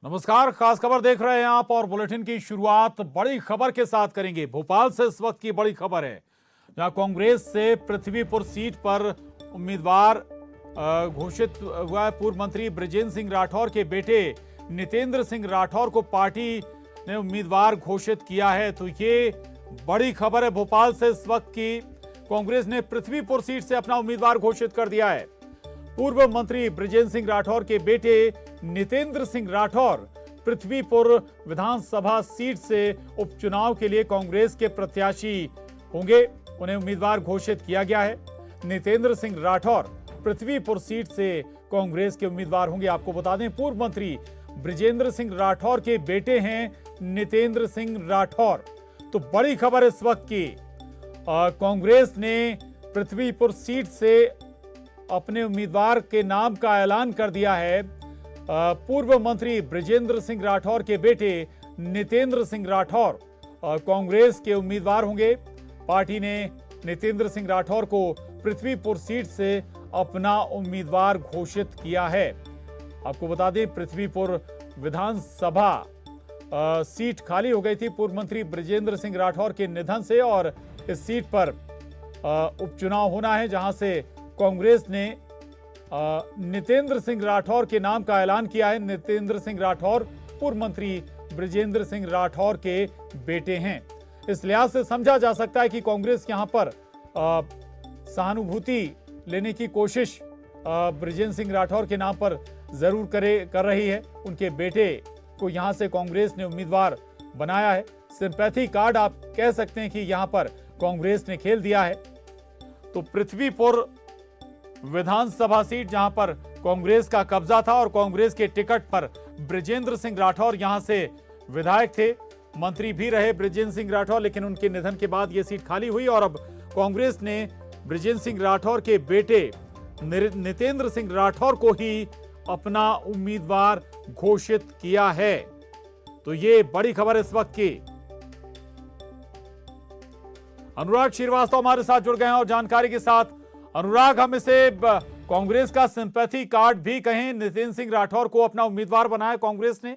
नमस्कार, खास खबर देख रहे हैं आप और बुलेटिन की शुरुआत बड़ी खबर के साथ करेंगे। भोपाल से इस वक्त की बड़ी खबर है, जहां कांग्रेस से पृथ्वीपुर सीट पर उम्मीदवार घोषित हुआ है। पूर्व मंत्री बृजेंद्र सिंह राठौर के बेटे नितेंद्र सिंह राठौर को पार्टी ने उम्मीदवार घोषित किया है। तो ये बड़ी खबर है भोपाल से इस वक्त की। कांग्रेस ने पृथ्वीपुर सीट से अपना उम्मीदवार घोषित कर दिया है। पूर्व मंत्री बृजेंद्र सिंह राठौर के बेटे नितेंद्र सिंह राठौर पृथ्वीपुर विधानसभा सीट से उपचुनाव के लिए कांग्रेस के प्रत्याशी होंगे। उन्हें उम्मीदवार घोषित किया गया है। नितेंद्र सिंह राठौर पृथ्वीपुर सीट से कांग्रेस के उम्मीदवार होंगे। आपको बता दें, पूर्व मंत्री बृजेंद्र सिंह राठौर के बेटे हैं नितेंद्र सिंह राठौर। तो बड़ी खबर इस वक्त की, कांग्रेस ने पृथ्वीपुर सीट से अपने उम्मीदवार के नाम का ऐलान कर दिया है। पूर्व मंत्री बृजेंद्र सिंह राठौर के बेटे नितेंद्र सिंह राठौर कांग्रेस के उम्मीदवार होंगे। पार्टी ने नितेंद्र सिंह राठौर को पृथ्वीपुर सीट से अपना उम्मीदवार घोषित किया है। आपको बता दें, पृथ्वीपुर विधानसभा सीट खाली हो गई थी पूर्व मंत्री बृजेंद्र सिंह राठौर के निधन से, और इस सीट पर उपचुनाव होना है, जहां से कांग्रेस ने नितेंद्र सिंह राठौर के नाम का ऐलान किया है। नितेंद्र सिंह राठौर पूर्व मंत्री बृजेंद्र सिंह राठौर के बेटे हैं। इस लिहाज से समझा जा सकता है कि कांग्रेस यहां पर सहानुभूति लेने की कोशिश बृजेंद्र सिंह राठौर के नाम पर जरूर कर रही है। उनके बेटे को यहां से कांग्रेस ने उम्मीदवार बनाया है। सिंपैथी कार्ड आप कह सकते हैं कि यहां पर कांग्रेस ने खेल दिया है। तो पृथ्वीपुर विधानसभा सीट जहां पर कांग्रेस का कब्जा था, और कांग्रेस के टिकट पर बृजेंद्र सिंह राठौर यहां से विधायक थे, मंत्री भी रहे बृजेंद्र सिंह राठौर, लेकिन उनके निधन के बाद यह सीट खाली हुई और अब कांग्रेस ने बृजेंद्र सिंह राठौर के बेटे नितेंद्र सिंह राठौर को ही अपना उम्मीदवार घोषित किया है। तो ये बड़ी खबर इस वक्त की। अनुराग श्रीवास्तव हमारे साथ जुड़ गए हैं और जानकारी के साथ। अनुराग, हम इसे कांग्रेस का सिंपैथी कार्ड भी कहें, नितेंद्र सिंह राठौर को अपना उम्मीदवार बनाया कांग्रेस ने।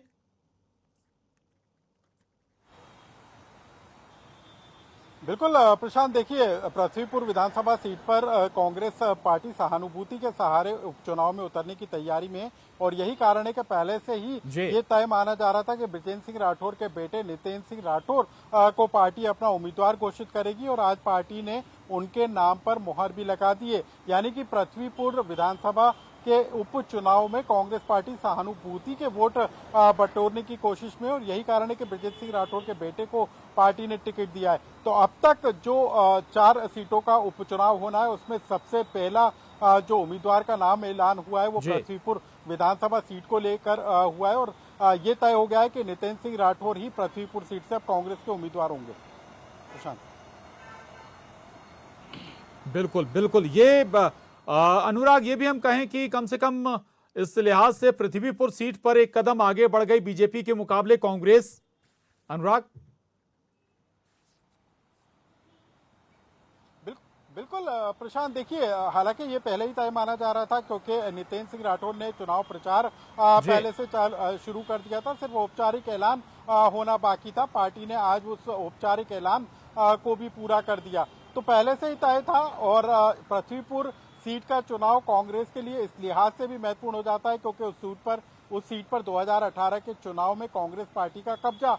बिल्कुल प्रशांत, देखिए, पृथ्वीपुर विधानसभा सीट पर कांग्रेस पार्टी सहानुभूति के सहारे उपचुनाव में उतरने की तैयारी में, और यही कारण है कि पहले से ही ये तय माना जा रहा था कि बृजेंद्र सिंह राठौर के बेटे नितेंद्र सिंह राठौर को पार्टी अपना उम्मीदवार घोषित करेगी, और आज पार्टी ने उनके नाम पर मुहर भी लगा दी है। यानी कि पृथ्वीपुर विधानसभा के उपचुनाव में कांग्रेस पार्टी सहानुभूति के वोट बटोरने की कोशिश में, और यही कारण है कि बृजेंद्र सिंह राठौर के बेटे को पार्टी ने टिकट दिया है। तो अब तक जो 4 सीटों का उपचुनाव होना है, उसमें सबसे पहला जो उम्मीदवार का नाम ऐलान हुआ है वो पृथ्वीपुर विधानसभा सीट को लेकर हुआ है, और ये तय हो गया है कि नितेंद्र सिंह राठौर ही पृथ्वीपुर सीट से अब कांग्रेस के उम्मीदवार होंगे। प्रशांत, बिल्कुल बिल्कुल। ये अनुराग, ये भी हम कहें कि कम से कम इस लिहाज से पृथ्वीपुर सीट पर एक कदम आगे बढ़ गई बीजेपी के मुकाबले कांग्रेस। अनुराग, बिल्कुल प्रशांत, देखिए, हालांकि ये पहले ही तय माना जा रहा था, क्योंकि नितेंद्र सिंह राठौर ने चुनाव प्रचार पहले से शुरू कर दिया था। सिर्फ औपचारिक ऐलान होना बाकी था। पार्टी ने आज उस औपचारिक ऐलान को भी पूरा कर दिया। तो पहले से ही तय था, और पृथ्वीपुर सीट का चुनाव कांग्रेस के लिए इस लिहाज से भी महत्वपूर्ण हो जाता है, क्योंकि उस सीट पर 2018 के चुनाव में कांग्रेस पार्टी का कब्जा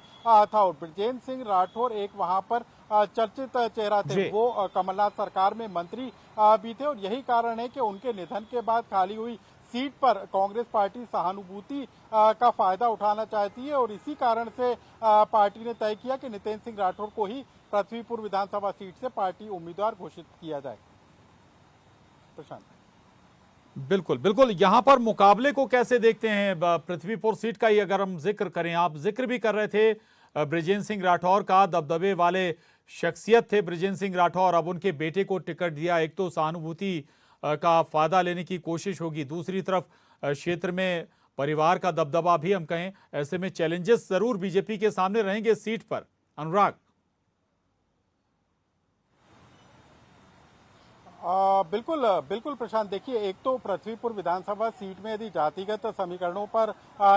था, और बृजेंद्र सिंह राठौर एक वहां पर चर्चित चेहरा थे। वो कमलनाथ सरकार में मंत्री भी थे, और यही कारण है कि उनके निधन के बाद खाली हुई सीट पर कांग्रेस पार्टी सहानुभूति का फायदा उठाना चाहती है, और इसी कारण से पार्टी ने तय किया कि नितेंद्र सिंह राठौर को ही पृथ्वीपुर विधानसभा सीट से पार्टी उम्मीदवार घोषित किया जाए। प्रशांत, बिल्कुल बिल्कुल। यहां पर मुकाबले को कैसे देखते हैं पृथ्वीपुर सीट का? ही अगर हम जिक्र करें, आप जिक्र भी कर रहे थे बृजेंद्र सिंह राठौर का, दबदबे वाले शख्सियत थे बृजेंद्र सिंह राठौर, अब उनके बेटे को टिकट दिया। एक तो सहानुभूति का फायदा लेने की कोशिश होगी, दूसरी तरफ क्षेत्र में परिवार का दबदबा भी हम कहें। ऐसे में चैलेंजेस जरूर बीजेपी के सामने रहेंगे इस सीट पर। अनुराग, बिल्कुल बिल्कुल प्रशांत, देखिए एक तो पृथ्वीपुर विधानसभा सीट में यदि जातिगत समीकरणों पर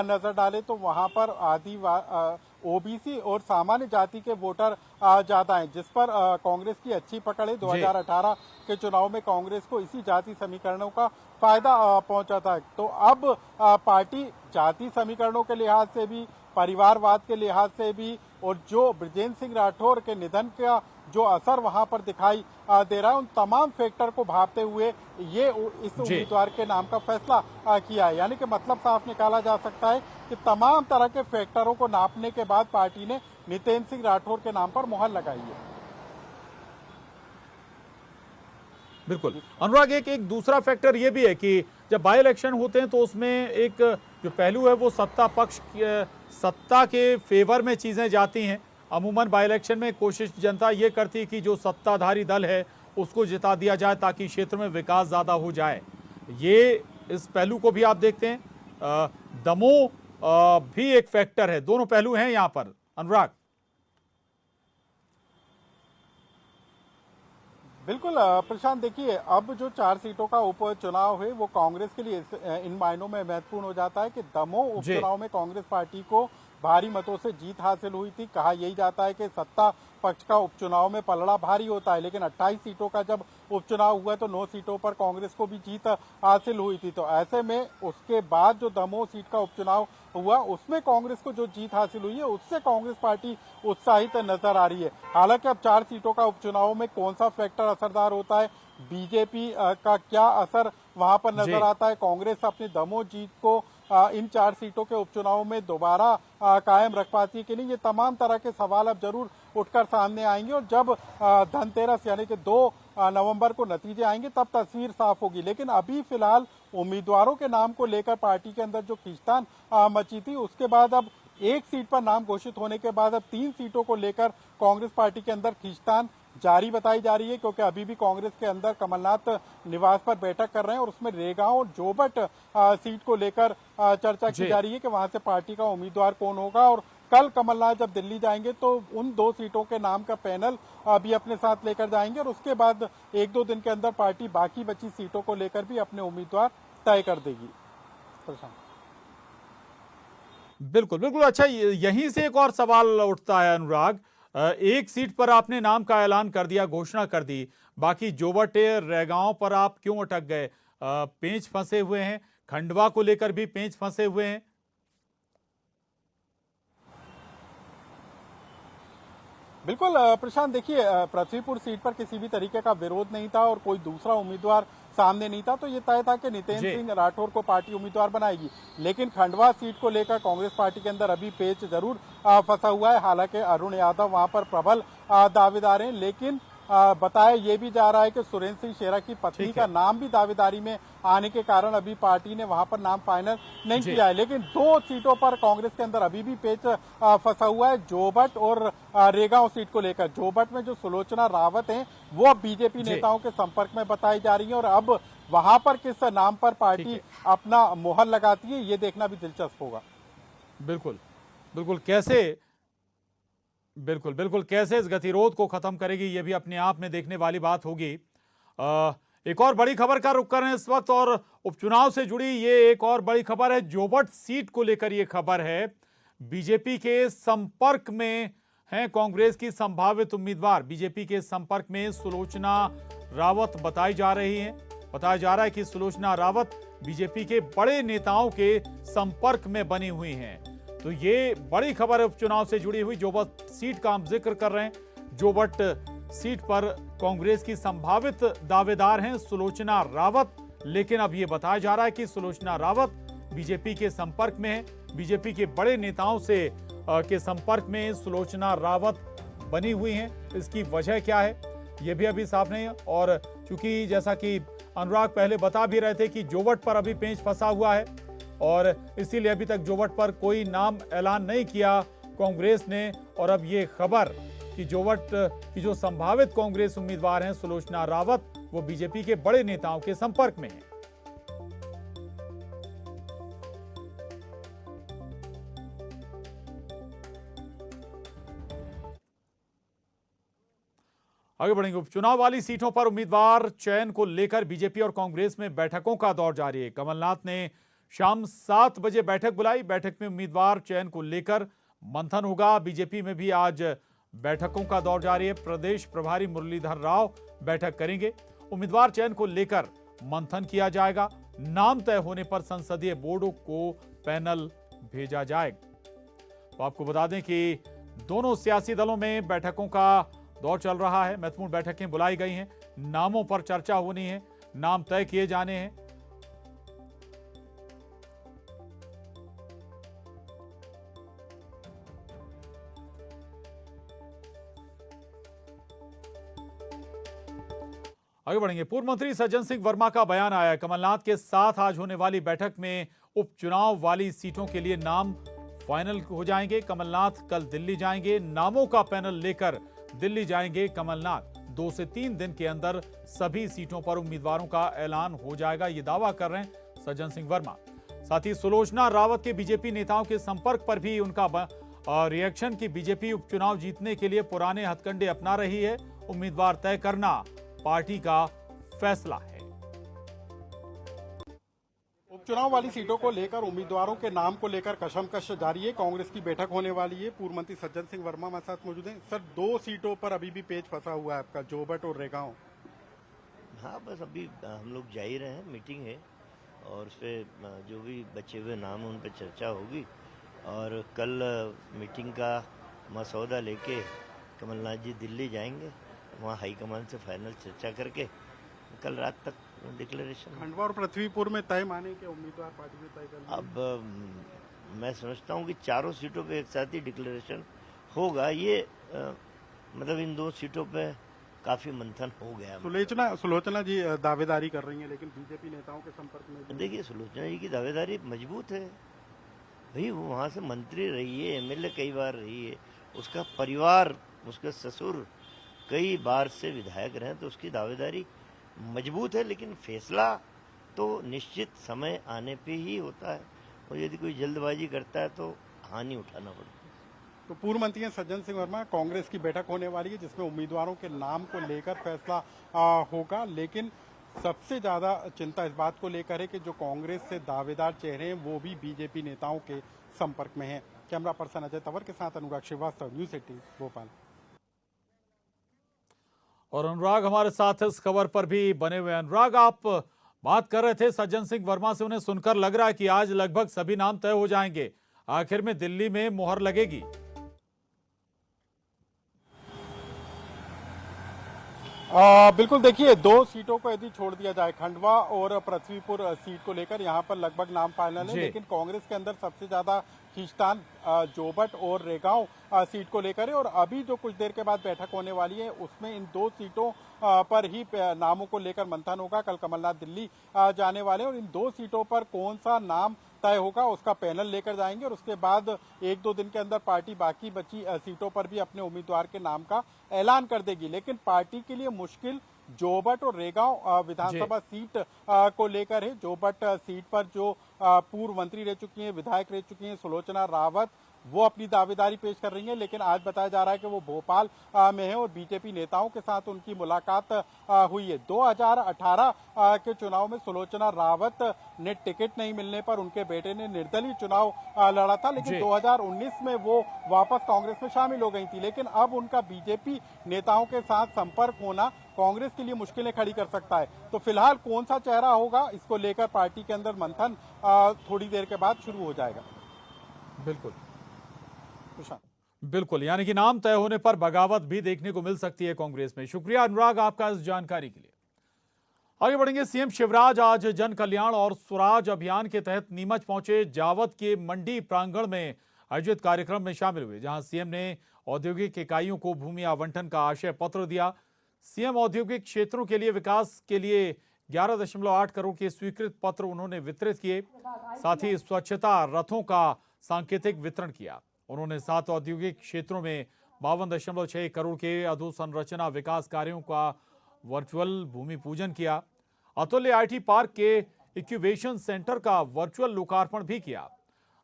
नजर डाले तो वहां पर ओबीसी और सामान्य जाति के वोटर ज्यादा हैं, जिस पर कांग्रेस की अच्छी पकड़ है। 2018 के चुनाव में कांग्रेस को इसी जाति समीकरणों का फायदा पहुंचा था। तो अब पार्टी जाति समीकरणों के लिहाज से भी, परिवारवाद के लिहाज से भी, और जो बृजेंद्र सिंह राठौर के निधन का जो असर वहां पर दिखाई दे रहा है, उन तमाम फैक्टर को भांपते हुए ये इस उम्मीदवार के नाम का फैसला किया है। यानी कि मतलब साफ निकाला जा सकता है कि तमाम तरह के फैक्टरों को नापने के बाद पार्टी ने नितेंद्र सिंह राठौर के नाम पर मुहर लगाई है। बिल्कुल अनुराग, एक दूसरा फैक्टर ये भी है कि जब बाई इलेक्शन होते हैं तो उसमें एक जो पहलू है वो सत्ता के फेवर में चीजें जाती हैं। अमूमन बाई इलेक्शन में कोशिश जनता ये करती है कि जो सत्ताधारी दल है उसको जिता दिया जाए ताकि क्षेत्र में विकास ज्यादा हो जाए। ये इस पहलू को भी आप देखते हैं। दमोह भी एक फैक्टर है, दोनों पहलू हैं यहां पर अनुराग। बिल्कुल प्रशांत, देखिए अब जो 4 सीटों का उपचुनाव है वो कांग्रेस के लिए इन मायनों में महत्वपूर्ण हो जाता है कि दमोह उपचुनाव में कांग्रेस पार्टी को भारी मतों से जीत हासिल हुई थी। कहा यही जाता है कि सत्ता पक्ष का उपचुनाव में पलड़ा भारी होता है, लेकिन 28 सीटों का जब उपचुनाव हुआ तो 9 सीटों पर कांग्रेस को भी जीत हासिल हुई थी। तो ऐसे में उसके बाद जो दमोह सीट का उपचुनाव हुआ उसमें कांग्रेस को जो जीत हासिल हुई है उससे कांग्रेस पार्टी उत्साहित नजर आ रही है। हालांकि अब 4 सीटों का उपचुनाव में कौन सा फैक्टर असरदार होता है, बीजेपी का क्या असर वहां पर नजर आता है, कांग्रेस अपनी दमोह जीत को इन 4 सीटों के उपचुनाव में दोबारा कायम रख पाती है कि नहीं, ये तमाम तरह के सवाल अब जरूर उठकर सामने आएंगे। और जब धनतेरस यानी कि 2 नवंबर को नतीजे आएंगे तब तस्वीर साफ होगी। लेकिन अभी फिलहाल उम्मीदवारों के नाम को लेकर पार्टी के अंदर जो खींचतान मची थी, उसके बाद अब एक सीट पर नाम घोषित होने के बाद अब 3 सीटों को लेकर कांग्रेस पार्टी के अंदर खींचतान जारी बताई जा रही है, क्योंकि अभी भी कांग्रेस के अंदर कमलनाथ निवास पर बैठक कर रहे हैं और उसमें रेगांव और जोबट सीट को लेकर चर्चा की जा रही है कि वहां से पार्टी का उम्मीदवार कौन होगा। और कल कमलनाथ जब दिल्ली जाएंगे तो उन 2 सीटों के नाम का पैनल भी अपने साथ लेकर जाएंगे और उसके बाद 1-2 दिन के अंदर पार्टी बाकी बची सीटों को लेकर भी अपने उम्मीदवार तय कर देगी। बिल्कुल बिल्कुल। अच्छा, यहीं से एक और सवाल उठता है अनुराग। एक सीट पर आपने नाम का ऐलान कर दिया, घोषणा कर दी, बाकी जोबटे रैगांव पर आप क्यों अटक गए? पेंच फंसे हुए हैं, खंडवा को लेकर भी पेंच फंसे हुए हैं। बिल्कुल प्रशांत, देखिए पृथ्वीपुर सीट पर किसी भी तरीके का विरोध नहीं था और कोई दूसरा उम्मीदवार सामने नहीं था, तो ये तय था कि नितेंद्र सिंह राठौर को पार्टी उम्मीदवार बनाएगी। लेकिन खंडवा सीट को लेकर कांग्रेस पार्टी के अंदर अभी पेच जरूर फंसा हुआ है। हालांकि अरुण यादव वहां पर प्रबल दावेदार हैं, लेकिन बताया ये भी जा रहा है कि सुरेंद्र सिंह शेरा की पत्नी का नाम भी दावेदारी में आने के कारण अभी पार्टी ने वहां पर नाम फाइनल नहीं किया है। लेकिन 2 सीटों पर कांग्रेस के अंदर अभी भी पेच फंसा हुआ है, जोबट और रेगांव सीट को लेकर। जोबट में जो सुलोचना रावत हैं वो अब बीजेपी नेताओं के संपर्क में बताई जा रही है और अब वहां पर किस नाम पर पार्टी अपना मोहर लगाती है ये देखना भी दिलचस्प होगा। बिल्कुल बिल्कुल, बिल्कुल कैसे इस गतिरोध को खत्म करेगी ये भी अपने आप में देखने वाली बात होगी। एक और बड़ी खबर का रुख कर रहे हैं इस वक्त और उपचुनाव से जुड़ी ये एक और बड़ी खबर है। जोबट सीट को लेकर ये खबर है, बीजेपी के संपर्क में हैं कांग्रेस की संभावित उम्मीदवार। बीजेपी के संपर्क में सुलोचना रावत बताई जा रही हैं। बताया जा रहा है कि सुलोचना रावत बीजेपी के बड़े नेताओं के संपर्क में बनी हुई हैं। तो ये बड़ी खबर है उपचुनाव से जुड़ी हुई। जोबट सीट का हम जिक्र कर रहे हैं। जोबट सीट पर कांग्रेस की संभावित दावेदार हैं सुलोचना रावत, लेकिन अब ये बताया जा रहा है कि सुलोचना रावत बीजेपी के संपर्क में है। बीजेपी के बड़े नेताओं से के संपर्क में सुलोचना रावत बनी हुई हैं। इसकी वजह क्या है ये भी अभी साफ नहीं है। और चूंकि जैसा कि अनुराग पहले बता भी रहे थे कि जोबट पर अभी पेंच फंसा हुआ है और इसीलिए अभी तक जोबट पर कोई नाम ऐलान नहीं किया कांग्रेस ने। और अब ये खबर कि जोबट की जो संभावित कांग्रेस उम्मीदवार हैं सुलोचना रावत, वो बीजेपी के बड़े नेताओं के संपर्क में हैं। आगे बढ़ेंगे। उपचुनाव वाली सीटों पर उम्मीदवार चयन को लेकर बीजेपी और कांग्रेस में बैठकों का दौर जारी है। कमलनाथ ने शाम 7 बजे बैठक बुलाई। बैठक में उम्मीदवार चयन को लेकर मंथन होगा। बीजेपी में भी आज बैठकों का दौर जारी है। प्रदेश प्रभारी मुरलीधर राव बैठक करेंगे। उम्मीदवार चयन को लेकर मंथन किया जाएगा। नाम तय होने पर संसदीय बोर्ड को पैनल भेजा जाएगा। तो आपको बता दें कि दोनों सियासी दलों में बैठकों का दौर चल रहा है। महत्वपूर्ण बैठकें बुलाई गई हैं। नामों पर चर्चा होनी है, नाम तय किए जाने हैं। आगे बढ़ेंगे। पूर्व मंत्री सज्जन सिंह वर्मा का बयान आया। कमलनाथ के साथ आज होने वाली बैठक में उपचुनाव वाली सीटों के लिए नाम फाइनल हो जाएंगे। कमलनाथ कल दिल्ली जाएंगे। नामों का पैनल लेकर दिल्ली जाएंगे कमलनाथ। 2 से 3 दिन के अंदर सभी सीटों पर उम्मीदवारों का ऐलान हो जाएगा, ये दावा कर रहे हैं सज्जन सिंह वर्मा। साथ ही सुलोचना रावत के बीजेपी नेताओं के संपर्क पर भी उनका रिएक्शन कि बीजेपी उपचुनाव जीतने के लिए पुराने हथकंडे अपना रही है। उम्मीदवार तय करना पार्टी का फैसला है। उपचुनाव वाली सीटों को लेकर उम्मीदवारों के नाम को लेकर कशमकश जारी है। कांग्रेस की बैठक होने वाली है। पूर्व मंत्री सज्जन सिंह वर्मा हमारे साथ मौजूद हैं। सर, 2 सीटों पर अभी भी पेच फंसा हुआ है आपका, जोबट और रेगांव। हाँ, बस अभी हम लोग जा ही रहे हैं, मीटिंग है और उस पर जो भी बचे हुए नाम हैं उन पर चर्चा होगी। और कल मीटिंग का मसौदा लेके कमलनाथ जी दिल्ली जाएंगे। वहाँ हाईकमान से फाइनल चर्चा करके कल रात तक डिक्लेरेशन। खंडवा और पृथ्वीपुर में तय माने के उम्मीदवार पार्टी ने तय कर। अब मैं समझता हूँ कि चारों सीटों पे एक साथ ही डिक्लेरेशन होगा। ये मतलब इन 2 सीटों पे काफी मंथन हो गया। सुलोचना जी दावेदारी कर रही हैं, लेकिन बीजेपी नेताओं के संपर्क में। देखिए, सुलोचना जी की दावेदारी मजबूत है भाई। वो वहाँ से मंत्री रही है, एमएलए कई बार रही है। उसका परिवार, उसके ससुर कई बार से विधायक रहे, तो उसकी दावेदारी मजबूत है। लेकिन फैसला तो निश्चित समय आने पे ही होता है और यदि कोई जल्दबाजी करता है तो हानि उठाना पड़ता है। तो पूर्व मंत्री सज्जन सिंह वर्मा, कांग्रेस की बैठक होने वाली है जिसमें उम्मीदवारों के नाम को लेकर फैसला होगा। लेकिन सबसे ज्यादा चिंता इस बात को लेकर है कि जो कांग्रेस से दावेदार चेहरे हैं वो भी बीजेपी नेताओं के संपर्क में हैं। कैमरा पर्सन अजय तंवर के साथ अनुराग श्रीवास्तव, न्यूज़ 18 भोपाल। और अनुराग हमारे साथ इस खबर पर भी बने हुए। अनुराग, आप बात कर रहे थे सज्जन सिंह वर्मा से, उन्हें सुनकर लग रहा है कि आज लगभग सभी नाम तय हो जाएंगे। आखिर में दिल्ली में मुहर लगेगी। बिल्कुल, देखिए 2 सीटों को यदि छोड़ दिया जाए, खंडवा और पृथ्वीपुर सीट को लेकर यहाँ पर लगभग नाम फाइनल है। लेकिन कांग्रेस के अंदर सबसे ज्यादा खींचतान जोबट और रेगांव सीट को लेकर है। और अभी जो कुछ देर के बाद बैठक होने वाली है उसमें इन 2 सीटों पर ही नामों को लेकर मंथन होगा। कल कमलनाथ दिल्ली जाने वाले हैं और इन 2 सीटों पर कौन सा नाम तय होगा उसका पैनल लेकर जाएंगे। और उसके बाद 1-2 दिन के अंदर पार्टी बाकी बची सीटों पर भी अपने उम्मीदवार के नाम का ऐलान कर देगी। लेकिन पार्टी के लिए मुश्किल जोबट और रेगांव विधानसभा सीट को लेकर है। जोबट सीट पर जो पूर्व मंत्री रह चुकी हैं, विधायक रह चुकी हैं सुलोचना रावत, वो अपनी दावेदारी पेश कर रही हैं। लेकिन आज बताया जा रहा है कि वो भोपाल में है और बीजेपी नेताओं के साथ उनकी मुलाकात हुई है। 2018 के चुनाव में सुलोचना रावत ने टिकट नहीं मिलने पर उनके बेटे ने निर्दलीय चुनाव लड़ा था। लेकिन 2019 में वो वापस कांग्रेस में शामिल हो गई थी। लेकिन अब उनका बीजेपी नेताओं के साथ संपर्क होना कांग्रेस के लिए मुश्किलें खड़ी कर सकता है। तो फिलहाल कौन सा चेहरा होगा, इसको लेकर पार्टी के अंदर मंथन थोड़ी देर के बाद शुरू हो जाएगा। बिल्कुल, यानी कि नाम तय होने पर बगावत भी देखने को मिल सकती है कांग्रेस में। शुक्रिया अनुराग आपका इस जानकारी के लिए। आगे बढ़ेंगे। सीएम शिवराज आज जन कल्याण और स्वराज अभियान के तहत नीमच पहुंचे। जावद के मंडी प्रांगण में आयोजित कार्यक्रम में शामिल हुए, जहां सीएम ने औद्योगिक इकाइयों को भूमि आवंटन का आशय पत्र दिया। सीएम औद्योगिक क्षेत्रों के लिए विकास के लिए 11.8 करोड़ के स्वीकृत पत्र उन्होंने वितरित किए। साथ ही स्वच्छता रथों का सांकेतिक वितरण किया। उन्होंने 7 औद्योगिक क्षेत्रों में 52.6 करोड़ के अधोसंरचना विकास कार्यों का वर्चुअल भूमि पूजन किया। अतुल्य आईटी पार्क के इंक्यूबेशन सेंटर का वर्चुअल लोकार्पण भी किया।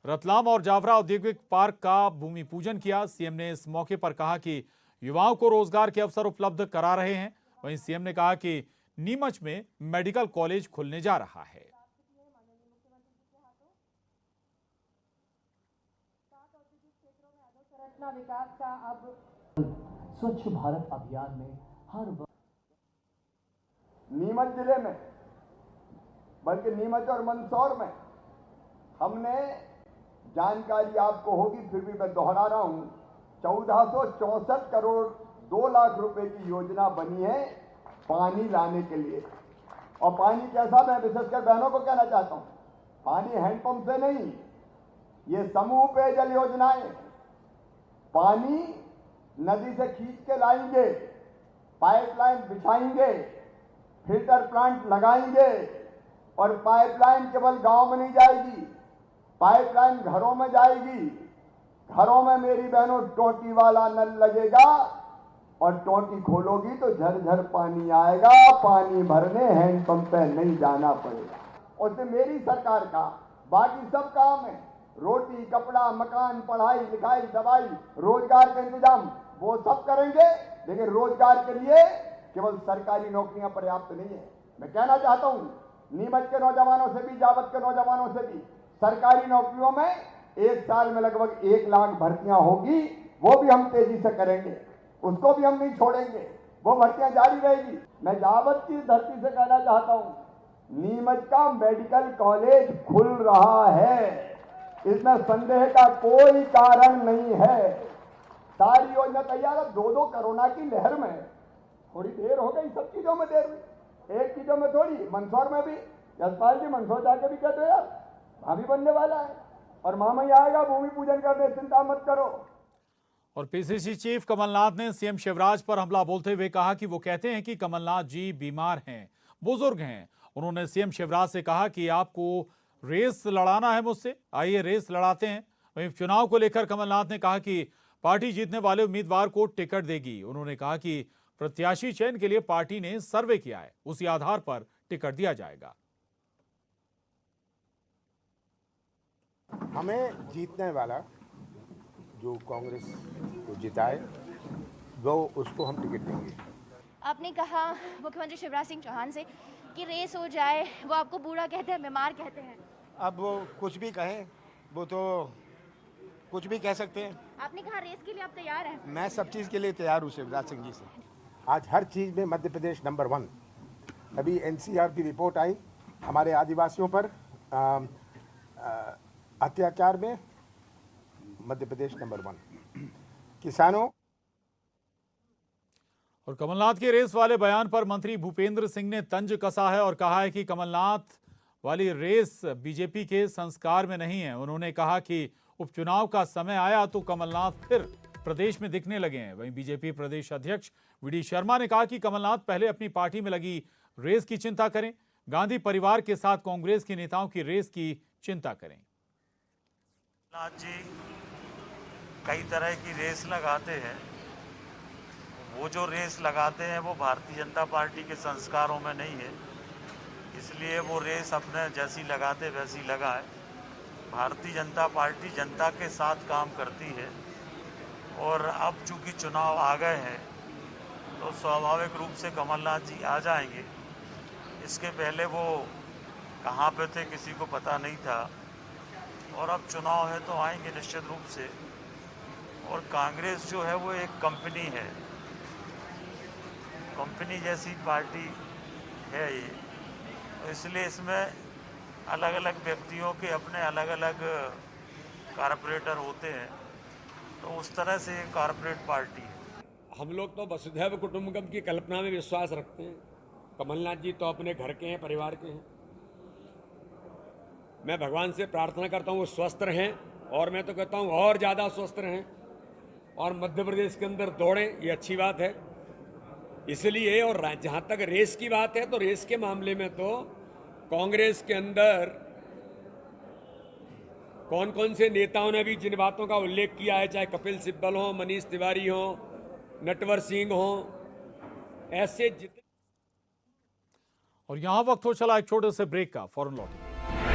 रतलाम और जावरा औद्योगिक पार्क का भूमि पूजन किया। सीएम ने इस मौके पर कहा कि युवाओं को रोजगार के अवसर उपलब्ध करा रहे हैं। वहीं सीएम ने कहा कि नीमच में मेडिकल कॉलेज खुलने जा रहा है। विकास का अब स्वच्छ भारत अभियान में हर नीमच जिले में, बल्कि नीमच और मंदसौर में हमने, जानकारी आपको होगी फिर भी मैं दोहरा रहा हूं, 1464 करोड़ 2 लाख रुपए की योजना बनी है पानी लाने के लिए। और पानी कैसा, मैं विशेषकर बहनों को कहना चाहता हूं, पानी हैंडपंप से नहीं, ये समूह पेयजल योजनाएं, पानी नदी से खींच के लाएंगे, पाइपलाइन बिछाएंगे, फिल्टर प्लांट लगाएंगे, और पाइपलाइन केवल गांव में नहीं जाएगी, पाइपलाइन घरों में जाएगी। घरों में मेरी बहनों टोटी वाला नल लगेगा, और टोटी खोलोगी तो झरझर पानी आएगा, पानी भरने हैंडपंप पे नहीं जाना पड़ेगा। उससे मेरी सरकार का बाकी सब काम है, रोटी, कपड़ा, मकान, पढ़ाई लिखाई, दवाई, रोजगार का इंतजाम, वो सब करेंगे। लेकिन रोजगार के लिए केवल सरकारी नौकरियां पर्याप्त नहीं है। मैं कहना चाहता हूं, नीमच के नौजवानों से भी, जावत के नौजवानों से भी, सरकारी नौकरियों में 1 साल में लगभग 1 लाख भर्तियां होगी, वो भी हम तेजी से करेंगे, उसको भी हम नहीं छोड़ेंगे, वो भर्तियां जारी रहेगी। मैं जावत की धरती से कहना चाहता हूं, नीमच का मेडिकल कॉलेज खुल रहा है, इसमें संदेह का कोई कारण नहीं है। सारी योजना तैयार है। 2 कोरोना की लहर में थोड़ी देर हो गई, सब चीजों में देर हुई, एक चीजों में थोड़ी। मंदसौर में भी जसपाल जी, मंदसौर जाके भी कहते हो यार, भाभी बनने वाला है और मामा ही आएगा भूमि पूजन करने, चिंता मत करो। और पीसीसी चीफ कमलनाथ ने सीएम शिवराज पर हमला बोलते हुए कहा कि वो कहते हैं कि कमलनाथ जी बीमार हैं, बुजुर्ग हैं। उन्होंने सीएम शिवराज से कहा कि आपको रेस लड़ाना है मुझसे, आइए रेस लड़ाते हैं। वहीं चुनाव को लेकर कमलनाथ ने कहा कि पार्टी जीतने वाले उम्मीदवार को टिकट देगी। उन्होंने कहा कि प्रत्याशी चयन के लिए पार्टी ने सर्वे किया है, उसी आधार पर टिकट दिया जाएगा। हमें जीतने वाला जो कांग्रेस को जिताए वो, उसको हम टिकट देंगे। आपने कहा मुख्यमंत्री शिवराज सिंह चौहान से कि रेस हो जाए, वो आपको बूढ़ा कहते हैं, बीमार कहते हैं। अब वो कुछ भी कहें, वो तो कुछ भी कह सकते हैं। आपने कहा रेस के लिए आप तैयार हैं। मैं सब चीज़ के लिए तैयार हूँ शिवराज सिंह जी से। आज हर चीज़ में मध्य प्रदेश नंबर 1। अभी एनसीआर की रिपोर्ट आई हमारे आदिवासियों पर अत्याचार में, मध्य प्रदेश नंबर 1। किसानों और कमलनाथ के रेस वाले बयान पर मंत्री भूपेंद्र सिंह ने तंज कसा है और कहा है कि कमलनाथ वाली रेस बीजेपी के संस्कार में नहीं है। उन्होंने कहा कि उपचुनाव का समय आया तो कमलनाथ फिर प्रदेश में दिखने लगे हैं। वहीं बीजेपी प्रदेश अध्यक्ष वी.डी. शर्मा ने कहा कि कमलनाथ पहले अपनी पार्टी में लगी रेस की चिंता करें, गांधी परिवार के साथ कांग्रेस के नेताओं की रेस की चिंता करें। कमलनाथ जी कई तरह की रेस लगाते हैं, वो जो रेस लगाते हैं वो भारतीय जनता पार्टी के संस्कारों में नहीं है, इसलिए वो रेस अपने जैसी लगाते वैसी लगाए। भारतीय जनता पार्टी जनता के साथ काम करती है और अब चूंकि चुनाव आ गए हैं तो स्वाभाविक रूप से कमलनाथ जी आ जाएंगे। इसके पहले वो कहाँ पे थे किसी को पता नहीं था, और अब चुनाव है तो आएंगे निश्चित रूप से। और कांग्रेस जो है वो एक कंपनी है, कंपनी जैसी पार्टी है ये, तो इसलिए इसमें अलग अलग व्यक्तियों के अपने अलग अलग कारपोरेटर होते हैं, तो उस तरह से ये कारपोरेट पार्टी है। हम लोग तो वसुधैव कुटुंबकम की कल्पना में विश्वास रखते हैं। कमलनाथ जी तो अपने घर के हैं, परिवार के हैं। मैं भगवान से प्रार्थना करता हूँ वो स्वस्थ रहें, और मैं तो कहता हूँ और ज़्यादा स्वस्थ रहें और मध्य प्रदेश के अंदर दौड़ें, ये अच्छी बात है। इसलिए, और जहाँ तक रेस की बात है तो रेस के मामले में तो कांग्रेस के अंदर कौन कौन से नेताओं ने भी जिन बातों का उल्लेख किया है, चाहे कपिल सिब्बल हो, मनीष तिवारी हो, नटवर सिंह हो, ऐसे जितने। और यहां वक्त हो चला एक छोटे से ब्रेक का, फौरन लौटेंगे।